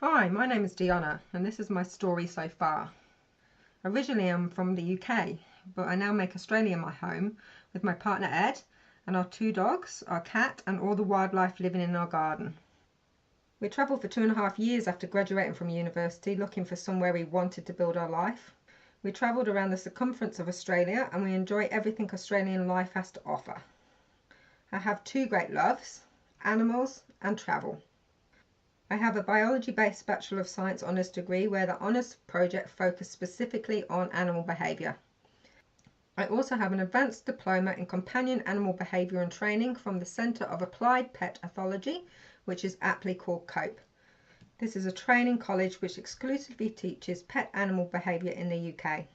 Hi, my name is Dionna and this is my story so far. Originally I'm from the UK, but I now make Australia my home with my partner Ed and our 2 dogs, our cat and all the wildlife living in our garden. We travelled for 2.5 years after graduating from university looking for somewhere we wanted to build our life. We travelled around the circumference of Australia and we enjoy everything Australian life has to offer. I have 2 great loves, animals and travel. I have a biology-based Bachelor of Science honours degree where the honours project focused specifically on animal behaviour. I also have an advanced diploma in companion animal behaviour and training from the Centre of Applied Pet Ethology, which is aptly called COPE. This is a training college which exclusively teaches pet animal behaviour in the UK.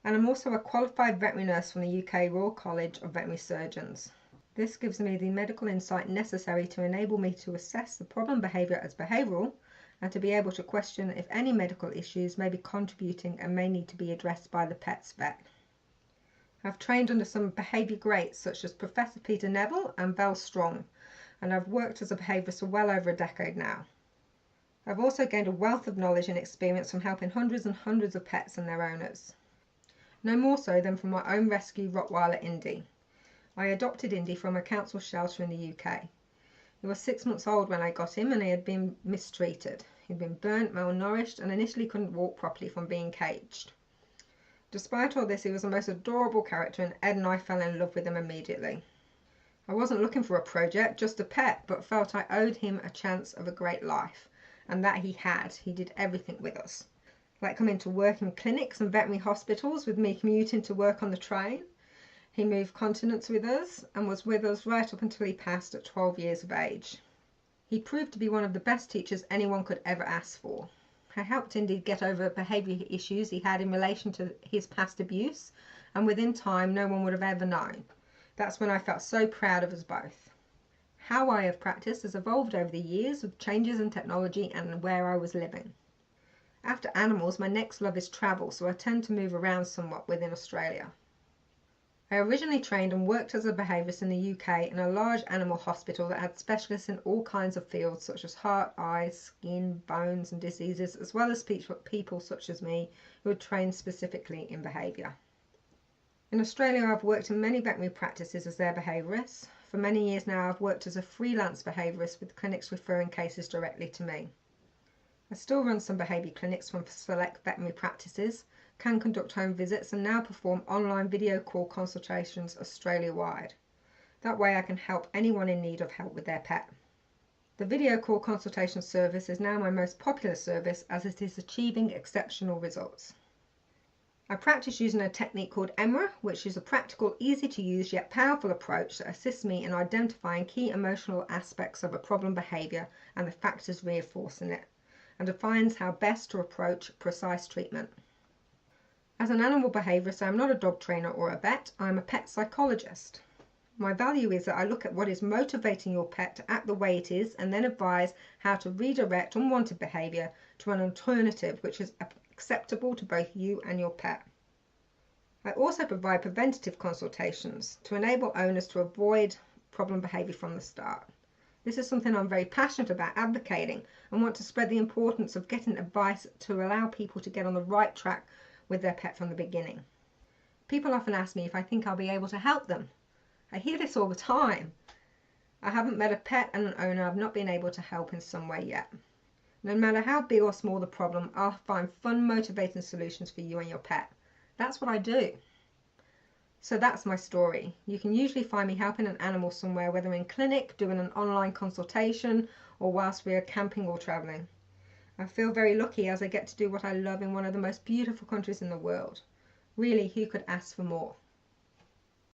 And I'm also a qualified veterinary nurse from the UK Royal College of Veterinary Surgeons. This gives me the medical insight necessary to enable me to assess the problem behaviour as behavioural and to be able to question if any medical issues may be contributing and may need to be addressed by the pet's vet. I've trained under some behaviour greats such as Professor Peter Neville and Val Strong, and I've worked as a behaviourist for well over a decade now. I've also gained a wealth of knowledge and experience from helping hundreds and hundreds of pets and their owners. No more so than from my own rescue Rottweiler Indy. I adopted Indy from a council shelter in the UK. He was 6 months old when I got him and he had been mistreated. He'd been burnt, malnourished and initially couldn't walk properly from being caged. Despite all this, he was the most adorable character and Ed and I fell in love with him immediately. I wasn't looking for a project, just a pet, but felt I owed him a chance of a great life, and that he had. He did everything with us. Like coming to work in clinics and veterinary hospitals with me commuting to work on the train. He moved continents with us and was with us right up until he passed at 12 years of age. He proved to be one of the best teachers anyone could ever ask for. I helped Indy get over behaviour issues he had in relation to his past abuse, and within time no one would have ever known. That's when I felt so proud of us both. How I have practiced has evolved over the years with changes in technology and where I was living. After animals, my next love is travel, so I tend to move around somewhat within Australia. I originally trained and worked as a behaviourist in the UK in a large animal hospital that had specialists in all kinds of fields such as heart, eyes, skin, bones and diseases, as well as people such as me who had trained specifically in behaviour. In Australia I've worked in many veterinary practices as their behaviourist. For many years now I've worked as a freelance behaviourist with clinics referring cases directly to me. I still run some behaviour clinics from select veterinary practices, can conduct home visits and now perform online video call consultations Australia-wide. That way I can help anyone in need of help with their pet. The video call consultation service is now my most popular service as it is achieving exceptional results. I practice using a technique called EMRA, which is a practical, easy to use yet powerful approach that assists me in identifying key emotional aspects of a problem behaviour and the factors reinforcing it, and defines how best to approach precise treatment. As an animal behaviourist, I am not a dog trainer or a vet, I am a pet psychologist. My value is that I look at what is motivating your pet to act the way it is and then advise how to redirect unwanted behaviour to an alternative which is acceptable to both you and your pet. I also provide preventative consultations to enable owners to avoid problem behaviour from the start. This is something I'm very passionate about advocating and want to spread the importance of getting advice to allow people to get on the right track with their pet from the beginning. People often ask me if I think I'll be able to help them. I hear this all the time. I haven't met a pet and an owner I've not been able to help in some way yet. No matter how big or small the problem, I'll find fun, motivating solutions for you and your pet. That's what I do. So that's my story. You can usually find me helping an animal somewhere, whether in clinic, doing an online consultation, or whilst we are camping or travelling. I feel very lucky as I get to do what I love in one of the most beautiful countries in the world. Really, who could ask for more?